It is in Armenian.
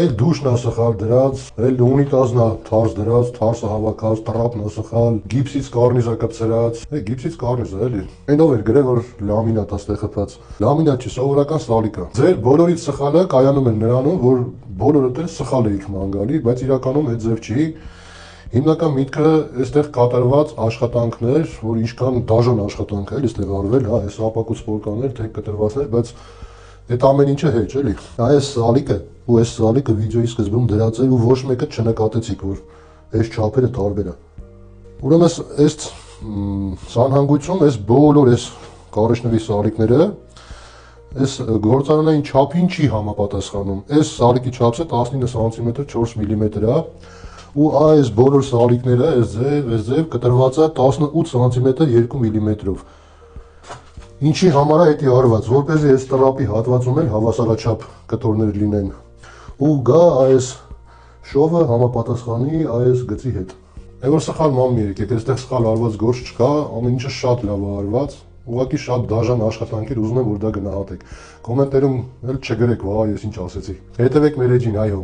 Էլ դուշն է սխալ դրած, էլ ունիտազն է թարս դրած, թարսը հավաքած, տրապն է սխալ, գիպսից կարնիզը կպցրած, գիպսից կարնիզը էլի։ Այնով էր գրել, որ լամինատ է ստեղ խփած։ Լամինատ չի, սովորական սալիկ է։ Ձեր բոլորից սխալը կայանում է նրանում, որ բոլորդ էլ սխալ էիք ման գալի, բայց իրականում այդ ձև չի։ Հիմնական միտքը այստեղ կատարված աշխատանքներ, որ ինչքան դաժան աշխատանք է էլի այստեղ արվել, հա, այս ապակու սպորկաներ, թե կտրվածներ, բայց այդ ամեն ինչը հեչ էլի։ Այս սալիկը ու այս սալիկը վիդեոյի սկզբում դրած էր ու ոչ մեկը չնկատեցիք, որ այս չափերը տարբեր է։ Ուրեմն այս սանհանգույցում այս բոլոր այս կարեճների սալիկները այս գործարանային չափին չի համապատասխանում։ Այս սալիկի չափսը 19 սանտիմետր 4 միլիմետր է ու այս բոլոր սալիկները այս ձև կտրված է 18 սանտիմետր 2 միլիմետրով։ Ինչի համար է դա արված, որպեսզի այս տրապի հատվածում էլ հավասարաչափ կտորներ լինեն ու գա այս շովը համապատասխանի այս գծի հետ։ Այ որ սխալ ման մի եկեք, այստեղ սխալ արված գործ չկա, ամեն ինչը շատ լավ է արված, ուղղակի շատ դաժան աշխատանք էր, ուզում եմ որ դա գնահատեք։ Կոմենտներում էլ չգրեք, վայ, ես ինչ ասեցի։ Հետևեք մեր էջին, այո։